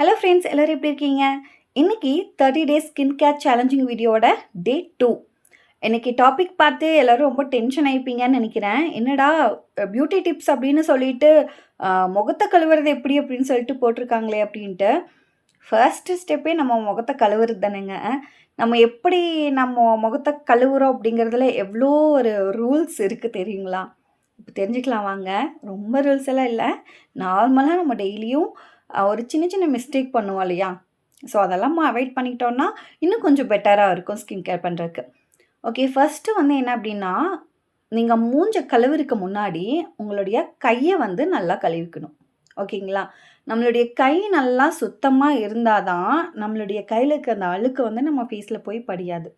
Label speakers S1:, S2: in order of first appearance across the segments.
S1: Hello friends, எல்லோரும் எப்படி இருக்கீங்க? இன்னைக்கு 30 டேஸ் ஸ்கின் கேர் சேலஞ்சிங் வீடியோட டே 2. இன்னைக்கு டாபிக் பார்த்து எல்லோரும் ரொம்ப டென்ஷன் ஆகிப்பீங்கன்னு நினைக்கிறேன். என்னடா பியூட்டி டிப்ஸ் அப்படின்னு சொல்லிட்டு முகத்தை கழுவுறது எப்படி அப்படின்னு சொல்லிட்டு போட்டிருக்காங்களே அப்படின்ட்டு. ஃபர்ஸ்ட் ஸ்டெப்பே நம்ம முகத்தை கழுவுறது தானேங்க. நம்ம எப்படி நம்ம முகத்தை கழுவுறோம் அப்படிங்கிறதுல எவ்வளோ ஒரு ரூல்ஸ் இருக்குது தெரியுங்களா? இப்போ தெரிஞ்சுக்கலாம் வாங்க. ரொம்ப ரூல்ஸ் எல்லாம் இல்லை. நார்மலாக நம்ம டெய்லியும் ஒரு சின்ன சின்ன மிஸ்டேக் பண்ணுவோம் இல்லையா? ஸோ அதெல்லாம் அவாய்ட் பண்ணிக்கிட்டோன்னா இன்னும் கொஞ்சம் பெட்டராக இருக்கும் ஸ்கின் கேர் பண்ணுறதுக்கு. ஓகே, ஃபஸ்ட்டு வந்து என்ன அப்படின்னா, நீங்கள் மூஞ்ச கழுவுறதுக்கு முன்னாடி உங்களுடைய கையை வந்து நல்லா கழுவிக்கணும். ஓகேங்களா? நம்மளுடைய கை நல்லா சுத்தமாக இருந்தால் தான் நம்மளுடைய கையில் இருக்க அந்த அழுக்கு வந்து நம்ம ஃபேஸில் போய் படியாது.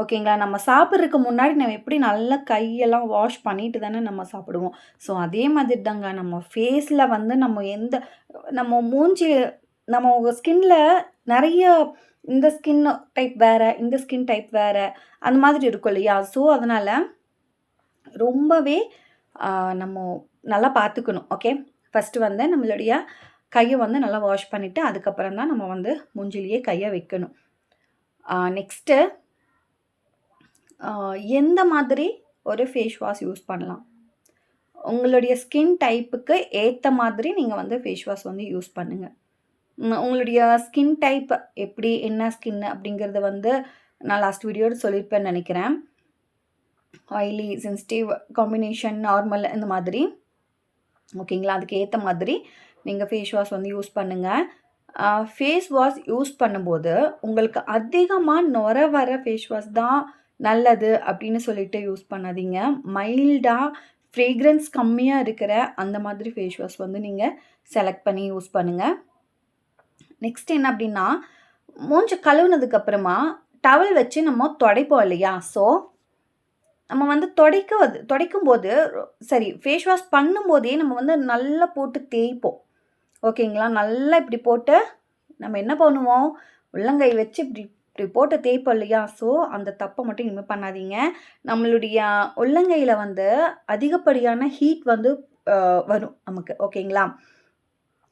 S1: ஓகேங்களா? நம்ம சாப்பிட்றதுக்கு முன்னாடி நம்ம எப்படி நல்லா கையெல்லாம் வாஷ் பண்ணிட்டு தானே நம்ம சாப்பிடுவோம். ஸோ அதே மாதிரி தாங்க நம்ம ஃபேஸில் வந்து நம்ம மூஞ்சி நம்ம ஸ்கின்ல நிறைய இந்த ஸ்கின் டைப் வேறு, இந்த ஸ்கின் டைப் வேறு, அந்த மாதிரி இருக்கும் இல்லையா? ஸோ அதனால் ரொம்பவே நம்ம நல்லா பார்த்துக்கணும். ஓகே, ஃபஸ்ட்டு வந்து நம்மளுடைய கையை வந்து நல்லா வாஷ் பண்ணிவிட்டு அதுக்கப்புறம் தான் நம்ம வந்து மூஞ்சிலேயே கையை வைக்கணும். நெக்ஸ்ட்டு எந்த மாதிரி ஒரு ஃபேஸ் வாஷ் யூஸ் பண்ணலாம்? உங்களுடைய ஸ்கின் டைப்புக்கு ஏற்ற மாதிரி நீங்கள் வந்து ஃபேஸ் வாஷ் வந்து யூஸ் பண்ணுங்கள். உங்களுடைய ஸ்கின் டைப் எப்படி, என்ன ஸ்கின் அப்படிங்கிறத வந்து நான் லாஸ்ட் வீடியோவில் சொல்லியிருப்பேன்னு நினைக்கிறேன். ஆயிலி, சென்சிட்டிவ், காம்பினேஷன், நார்மல் இந்த மாதிரி. ஓகேங்களா? அதுக்கு ஏற்ற மாதிரி நீங்கள் ஃபேஸ் வாஷ் வந்து யூஸ் பண்ணுங்கள். ஃபேஸ் வாஷ் யூஸ் பண்ணும்போது உங்களுக்கு அதிகமாக நுர வர ஃபேஸ் வாஷ் தான் நல்லது அப்படின்னு சொல்லிட்டு யூஸ் பண்ணாதீங்க. மைல்டாக ஃப்ரேக்ரன்ஸ் கம்மியாக இருக்கிற அந்த மாதிரி ஃபேஸ் வாஷ் வந்து நீங்கள் செலக்ட் பண்ணி யூஸ் பண்ணுங்கள். நெக்ஸ்ட் என்ன அப்படின்னா, மூஞ்சி கழுவுனதுக்கப்புறமா டவல் வச்சு நம்ம துடைப்போம் இல்லையா? ஸோ நம்ம வந்து துடைக்கும்போது சரி, ஃபேஸ் வாஷ் பண்ணும்போதே நம்ம வந்து நல்லா போட்டு தேய்ப்போம். ஓகேங்களா? நல்லா இப்படி போட்டு நம்ம என்ன பண்ணுவோம், உள்ளங்கை வச்சு இப்படி இப்படி போட்டு தேய்ப்போம் இல்லையா? ஸோ அந்த தப்பை மட்டும் இனிமேல் பண்ணாதீங்க. நம்மளுடைய உள்ளங்கையில் வந்து அதிகப்படியான ஹீட் வந்து வரும் நமக்கு. ஓகேங்களா?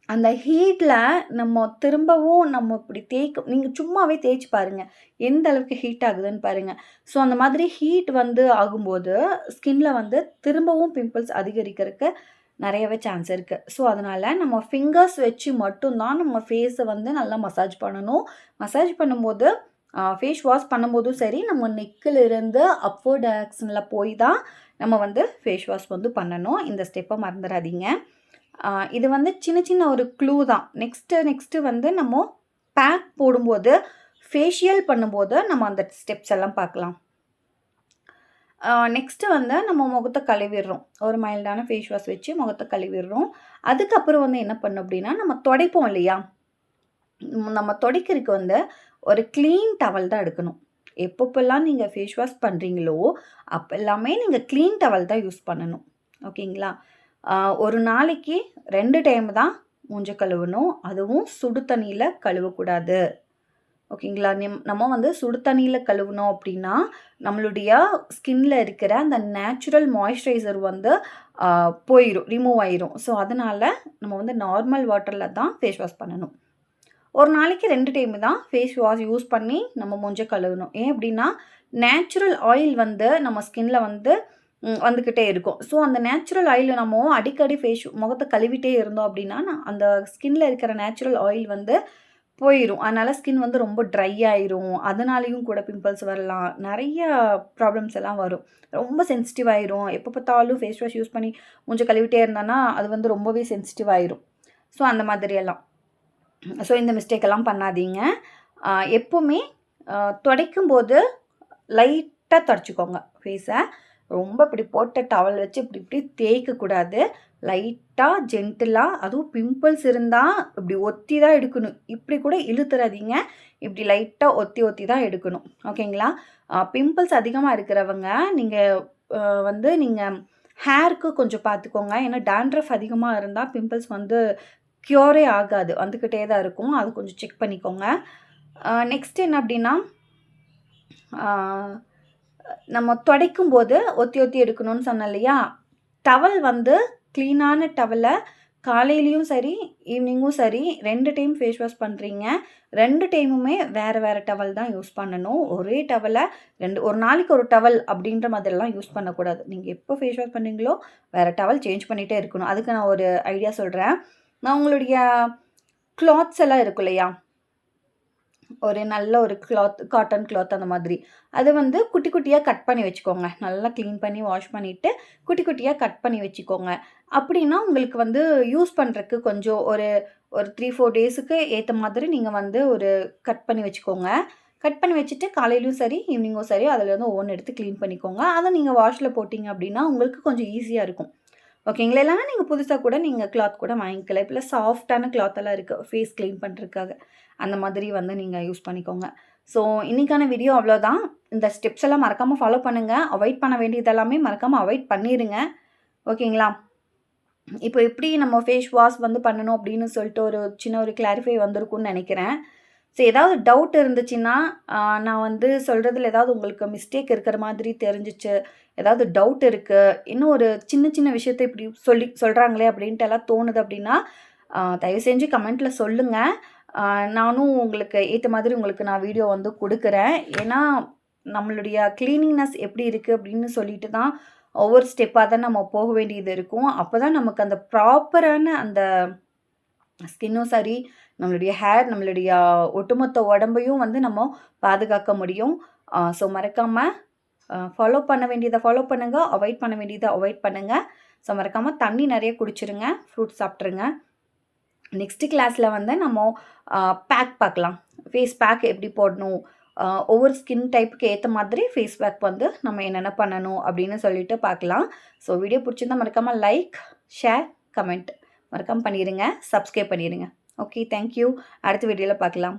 S1: அந்த ஹீட்டில் நம்ம திரும்பவும் நம்ம இப்படி நீங்கள் சும்மாவே தேய்ச்சி பாருங்கள், எந்த அளவுக்கு ஹீட் ஆகுதுன்னு பாருங்கள். ஸோ அந்த மாதிரி ஹீட் வந்து ஆகும்போது ஸ்கின்ல வந்து திரும்பவும் பிம்பிள்ஸ் அதிகரிக்கிறதுக்கு நிறையவே சான்ஸ் இருக்குது. ஸோ அதனால் நம்ம ஃபிங்கர்ஸ் வச்சு மட்டும்தான் நம்ம ஃபேஸை வந்து நல்லா மசாஜ் பண்ணணும். மசாஜ் பண்ணும்போது ஃபேஸ் வாஷ் பண்ணும்போதும் சரி, நம்ம நெக்கிலிருந்து அப்வர்ட் டைரக்ஷனில் போய் தான் நம்ம வந்து ஃபேஸ் வாஷ் வந்து பண்ணணும். இந்த ஸ்டெப்பை மறந்துடாதீங்க. இது வந்து சின்ன சின்ன ஒரு க்ளூ தான். நெக்ஸ்ட்டு வந்து நம்ம பேக் போடும்போது, ஃபேஷியல் பண்ணும்போது நம்ம அந்த ஸ்டெப்ஸ் எல்லாம் பார்க்கலாம். நெக்ஸ்ட்டு வந்து நம்ம முகத்தை கழுவிடுறோம். ஒரு மைல்டான ஃபேஸ் வாஷ் வச்சு முகத்தை கழுவிடுறோம். அதுக்கப்புறம் வந்து என்ன பண்ணணும் அப்படின்னா, நம்ம துடைப்போம் இல்லையா? நம்ம துடைக்கிறதுக்கு வந்து ஒரு க்ளீன் டவல் தான் எடுக்கணும். எப்பப்பெல்லாம் நீங்கள் ஃபேஸ் வாஷ் பண்ணுறீங்களோ அப்போல்லாமே நீங்கள் க்ளீன் டவல் தான் யூஸ் பண்ணணும். ஓகேங்களா? ஒரு நாளைக்கு 2 டைம் தான் மூஞ்ச கழுவணும். அதுவும் சுடு தண்ணியில் கழுவக்கூடாது. ஓகேங்களா? நம்ம வந்து சுடு தண்ணியில் கழுவுனோம் அப்படின்னா நம்மளுடைய ஸ்கின்ல இருக்கிற அந்த நேச்சுரல் மாய்ஸ்சரைசர் வந்து ரிமூவ் ஆயிரும். ஸோ அதனால் நம்ம வந்து நார்மல் வாட்டரில் தான் ஃபேஸ் வாஷ் பண்ணணும். ஒரு நாளைக்கு 2 டைம் தான் ஃபேஸ் வாஷ் யூஸ் பண்ணி நம்ம மூஞ்ச கழுவணும். ஏன் அப்படின்னா, நேச்சுரல் ஆயில் வந்து நம்ம ஸ்கின்ல வந்து வந்துக்கிட்டே இருக்கும். ஸோ அந்த நேச்சுரல் ஆயிலை நம்ம அடிக்கடி முகத்தை கழுவிட்டே இருந்தோம் அப்படின்னா, அந்த ஸ்கின்ல இருக்கிற நேச்சுரல் ஆயில் வந்து போயிடும். அதனால் ஸ்கின் வந்து ரொம்ப ட்ரை ஆயிரும். அதனாலேயும் கூட பிம்பிள்ஸ் வரலாம். நிறைய ப்ராப்ளம்ஸ் எல்லாம் வரும். ரொம்ப சென்சிட்டிவ் ஆயிரும். எப்போ பார்த்தாலும் ஃபேஸ் வாஷ் யூஸ் பண்ணி மூஞ்ச கழுவிட்டே இருந்தோன்னா அது வந்து ரொம்பவே சென்சிட்டிவ் ஆயிரும். ஸோ அந்த மாதிரியெல்லாம். ஸோ இந்த மிஸ்டேக்கெல்லாம் பண்ணாதீங்க. எப்போவுமே துடைக்கும்போது லைட்டாக துடைச்சிக்கோங்க ஃபேஸை. ரொம்ப இப்படி போட்ட டவல் வச்சு இப்படி இப்படி தேய்க்கக்கூடாது. லைட்டாக ஜென்டிலாக, அதுவும் பிம்பிள்ஸ் இருந்தால் இப்படி ஒத்தி தான் எடுக்கணும். இப்படி கூட இழுத்துறாதீங்க. இப்படி லைட்டாக ஒத்தி தான் எடுக்கணும். ஓகேங்களா? பிம்பிள்ஸ் அதிகமாக இருக்கிறவங்க நீங்கள் ஹேருக்கு கொஞ்சம் பார்த்துக்கோங்க. ஏன்னா டாண்ட்ரஃப் அதிகமாக இருந்தால் பிம்பிள்ஸ் வந்து க்யூரே ஆகாது, வந்துக்கிட்டே தான் இருக்கும். அது கொஞ்சம் செக் பண்ணிக்கோங்க. நெக்ஸ்ட் என்ன அப்படின்னா, நம்ம துடைக்கும்போது ஒத்தி எடுக்கணும்னு சொன்னேன் இல்லையா? டவல் வந்து க்ளீனான டவலை காலையிலயும் சரி, ஈவினிங்கும் சரி 2 டைம் ஃபேஸ் வாஷ் பண்றீங்க. 2 டைமுமே வேற வேற டவல் தான் யூஸ் பண்ணணும். ஒரே டவல 2 ஒரு நாளைக்கு ஒரு டவல் அப்படின்ற மாதிரிலாம் யூஸ் பண்ணக்கூடாது. நீங்க எப்போ ஃபேஸ் வாஷ் பண்ணீங்களோ, வேற டவல் சேஞ்ச் பண்ணிட்டே இருக்கணும். அதுக்கு நான் ஒரு ஐடியா சொல்றேன். நான் உங்களுடைய கிளாத்ஸ் எல்லாம் இருக்கும் இல்லையா? ஒரு நல்ல ஒரு காட்டன் கிளாத் அந்த மாதிரி. அது வந்து குட்டி குட்டியா கட் பண்ணி வச்சுக்கோங்க. நல்லா கிளீன் பண்ணி வாஷ் பண்ணிட்டு, குட்டி குட்டியா கட் பண்ணி வச்சுக்கோங்க. அப்படின்னா உங்களுக்கு வந்து யூஸ் பண்றக்கு கொஞ்சம் ஒரு ஒரு 3, 4 டேஸுக்கு ஏத்த மாதிரி நீங்க வந்து ஒரு கட் பண்ணி வச்சுக்கோங்க. கட் பண்ணி வச்சுட்டு காலையிலயும் சரி, ஈவினிங்கும் சரி அதுலேருந்து ஒவ்வொன்னு எடுத்து கிளீன் பண்ணிக்கோங்க. அத நீங்க வாஷ்ல போட்டீங்க அப்படின்னா, உங்களுக்கு கொஞ்சம் ஈஸியா இருக்கும். ஓகேங்களா? இல்லன்னா நீங்க புதுசா கூட நீங்க கிளாத் கூட வாங்கிக்கலாம். இப்பலாம் சாஃப்ட்டான கிளாத் எல்லாம் இருக்கு. ஃபேஸ் கிளீன் பண்றதுக்காக. அந்த மாதிரி வந்து நீங்க யூஸ் பண்ணிக்கோங்க. ஸோ இன்னைக்கான வீடியோ அவ்வளோதான். இந்த ஸ்டெப்ஸ் எல்லாம் மறக்காம ஃபாலோ பண்ணுங்க. அவாய்ட் பண்ண வேண்டியது எல்லாமே மறக்காம அவாய்ட் பண்ணிருங்க. ஓகேங்களா? இப்போ எப்படி நம்ம ஃபேஸ் வாஷ் வந்து பண்ணணும் அப்படின்னு சொல்லிட்டு ஒரு சின்ன ஒரு கிளாரிஃபை வந்திருக்கும்னு நெனைக்கிறேன். ஸோ ஏதாவது டவுட் இருந்துச்சுன்னா, நான் வந்து சொல்றதுல ஏதாவது உங்களுக்கு மிஸ்டேக் இருக்கிற மாதிரி தெரிஞ்சுச்சு, ஏதாவது டவுட் இருக்கு, இன்னும் ஒரு சின்ன சின்ன விஷயத்த இப்படி சொல்றாங்களே அப்படின்ட்டு எல்லாம் தோணுது அப்படின்னா, தயவு செஞ்சு கமெண்ட்ல சொல்லுங்க. நானும் உங்களுக்கு ஏத்த மாதிரி உங்களுக்கு நான் வீடியோ வந்து குடுக்குறேன். ஏன்னா, நம்மளுடைய கிளீனிங்னஸ் எப்படி இருக்கு அப்படின்னு சொல்லிட்டு தான் ஒவ்வொரு ஸ்டெப்பா தான் நம்ம போக வேண்டியது இருக்கும். அப்பதான் நமக்கு அந்த ப்ராப்பரான அந்த ஸ்கின்னும் சரி, நம்மளுடைய ஹேர், நம்மளுடைய ஒட்டுமொத்த உடம்பையும் வந்து நம்ம பாதுகாக்க முடியும். ஸோ மறக்காம ஃபாலோ பண்ண வேண்டியத ஃபாலோ பண்ணுங்க. அவாய்ட் பண்ண வேண்டியத அவாய்ட் பண்ணுங்க. ஸோ மறக்காம தண்ணி நெறைய குடிச்சிருங்க. ஃப்ரூட்ஸ் சாப்பிட்ருங்க. நெக்ஸ்ட் கிளாஸ்ல வந்து நம்ம பேக் பார்க்கலாம். ஃபேஸ் பேக் எப்படி போடணும்? ஒவ்வொரு ஸ்கின் டைப்புக்கு ஏத்த மாதிரி ஃபேஸ் பேக் வந்து நம்ம என்னென்ன பண்ணணும் அப்படின்னு சொல்லிட்டு பார்க்கலாம். ஸோ வீடியோ பிடிச்சிருந்தா மறக்காம லைக், ஷேர், கமெண்ட் மறக்காம பண்ணிருங்க. சப்ஸ்கிரைப் பண்ணிருங்க. Okay, thank you. அடுத்த வீடியோல பார்க்கலாம்.